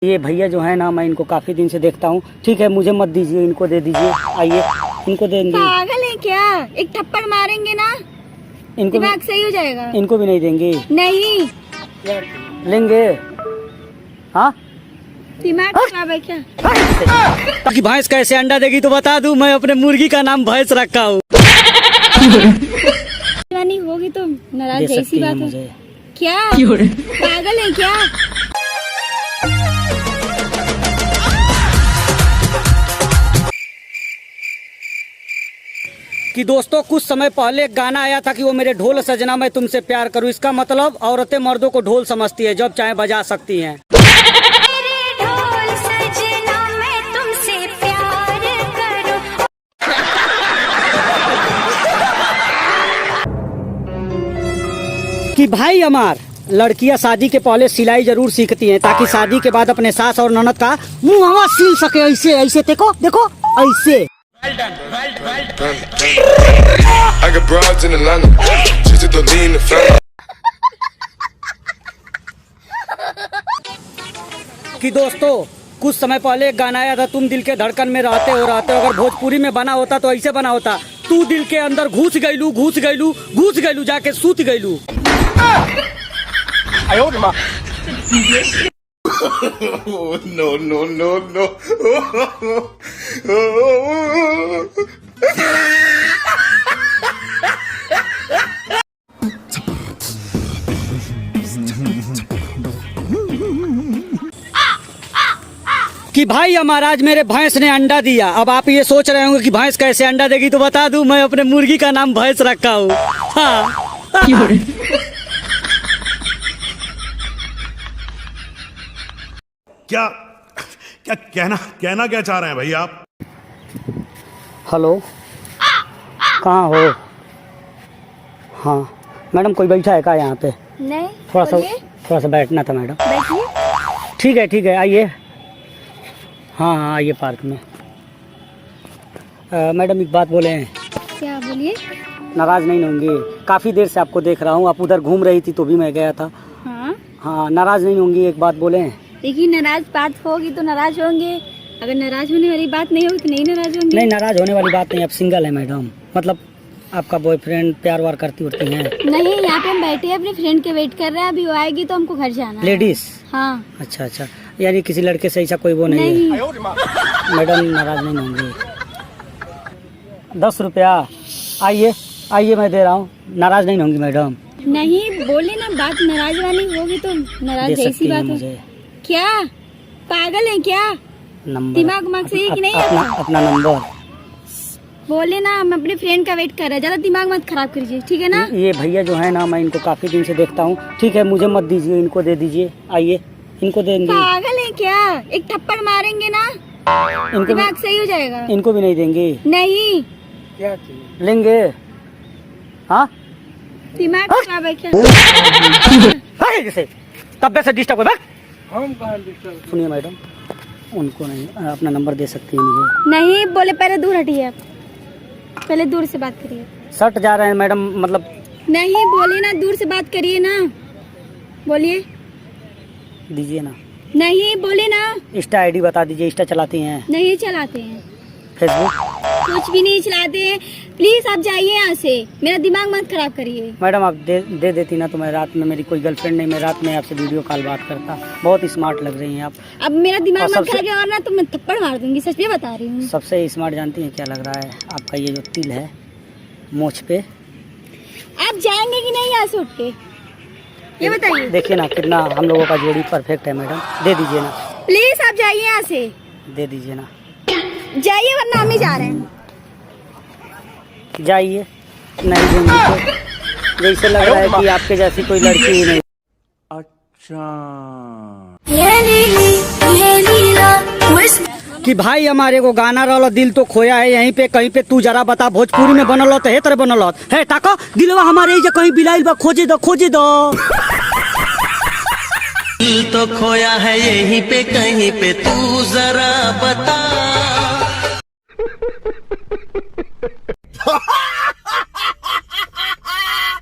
ये भैया जो है ना, मैं इनको काफी दिन से देखता हूँ। ठीक है, मुझे मत दीजिए, इनको दे दीजिए। आइए, इनको दे देंगे। पागल है क्या? एक थप्पड़ मारेंगे ना, इनको दिमाग सही हो जाएगा। इनको भी नहीं देंगे? नहीं लेंगे। हाँ, दिमाग खराब है क्या? कि भैंस कैसे अंडा देगी तो बता दूं, मैं अपने मुर्गी का नाम भैंस रखा हूँ। होगी तो नाराज, ऐसी बात है क्या? पागल है क्या? कि दोस्तों, कुछ समय पहले एक गाना आया था कि वो मेरे ढोल सजना मैं तुमसे प्यार करूं। इसका मतलब औरतें मर्दों को ढोल समझती है, जब चाहे बजा सकती हैं। ढोल सजना मैं तुमसे प्यार करूं। कि भाई हमार लड़कियां शादी के पहले सिलाई जरूर सीखती हैं, ताकि शादी के बाद अपने सास और ननद का मुंह सिल सके। ऐसे ऐसे देखो देखो, ऐसे। I got broads in Atlanta, just to lean the family. कि दोस्तों, कुछ समय पहले एक गाना आया था, तुम दिल के धड़कन में रहते हो। अगर भोजपुरी में बना होता तो ऐसे बना होता, तू दिल के अंदर घुस गईलू जाके सूत गईलू। No. कि भाई हमारा आज मेरे भैंस ने अंडा दिया। अब आप ये सोच रहे होंगे कि भैंस कैसे अंडा देगी, तो बता दूं, मैं अपने मुर्गी का नाम भैंस रखा हूँ। हाँ। क्या क्या कहना क्या चाह रहे हैं भाई आप? हेलो, कहाँ हो? हाँ मैडम, कोई बैठा है क्या यहाँ पे? नहीं, थोड़ा सा बैठना था मैडम। बैठिए। ठीक है, आइए। हाँ, आइए पार्क में। मैडम एक बात बोले हैं। क्या? बोलिए। नाराज नहीं होंगी? काफ़ी देर से आपको देख रहा हूँ, आप उधर घूम रही थी तो भी मैं गया था। हाँ, नाराज नहीं होंगी? एक बात बोले हैं। देखिए, नाराज बात होगी तो नाराज होंगे, अगर नाराज होने वाली बात नहीं होगी तो नहीं नाराज होंगे। नहीं, नाराज होने वाली बात नहीं। आप सिंगल है मैडम, मतलब आपका बॉयफ्रेंड प्यार वार करती होती हैं? नहीं, यहाँ पे हम बैठे हैं, अपने फ्रेंड के वेट कर रहे हैं। अभी वो आएगी तो हमको घर जाना है। लेडीज? हाँ। अच्छा, यानी किसी लड़के से ऐसा कोई वो नहीं है? मैडम नाराज नहीं होंगी? 10 रुपया? आइए मैं दे रहा हूँ। नाराज नहीं होंगी मैडम? नहीं, बोले ना, बात नाराज वाली होगी तो नाराज, ऐसी बात है क्या? पागल है क्या? नंबर, दिमाग सही है कि नहीं? अपना नंबर बोले ना, हम अपने फ्रेंड का वेट कर रहे हैं, ज्यादा दिमाग मत खराब कीजिए, ठीक है ना? ये भैया जो है ना, मैं इनको काफी दिन से देखता हूँ। ठीक है, मुझे मत दीजिए, इनको दे दीजिए। आइए, इनको दे देंगे। पागल है क्या? एक थप्पड़ मारेंगे ना, दिमाग सही हो जाएगा। इनको भी नहीं देंगे? नहीं। क्या लेंगे? हाँ, दिमाग खराब है क्या? जैसे तब से डिस्टर्ब हो। सुनिए मैडम, उनको नहीं, अपना नंबर दे सकती है मुझे? नहीं, बोले पहले दूर हटिए, आप पहले दूर से बात करिए। सट जा रहे हैं मैडम, मतलब। नहीं, बोले ना, दूर से बात करिए ना, बोलिए। दीजिए ना। नहीं, बोले ना। इंस्टा आईडी बता दीजिए। इंस्टा चलाती हैं? नहीं चलाते हैं। फेसबुक? कुछ भी नहीं चलाते हैं। प्लीज आप जाइए यहाँ से, मेरा दिमाग मत खराब करिए। मैडम आप दे देती ना, तो मैं रात में, मेरी कोई गर्लफ्रेंड नहीं, मैं रात में आपसे वीडियो कॉल बात करता। बहुत स्मार्ट लग रही हैं आप। अब मेरा दिमाग मत खराब और ना तो मैं थप्पड़ मार दूंगी, सच में बता रही हूँ। सबसे स्मार्ट जानती हैं क्या लग रहा है आपका? ये जो तिल है मोछ पे। आप जाएंगे कि नहीं यहाँ से उठ के, ये बताइए। देखिए ना, कितना हम लोगों का जोड़ी परफेक्ट है मैडम। दे दीजिए ना प्लीज, आप जाइए यहाँ से। दे दीजिए ना। जाइए, वरना हम ही जा रहे हैं। जाइए। नहीं देंगे तो जैसे लग रहा है कि आपके जैसी कोई लड़की ही नहीं। कि भाई हमारे को गाना रहल, दिल तो खोया है यहीं पे कहीं पे। तू जरा बता, भोजपुरी में बनल तो हे तरह बनल है? ताको दिलवा हमारे जे कहीं बिलाइल बा, खोजे दो। दिल तो खोया है यहीं पे कहीं पे, तू जरा बता।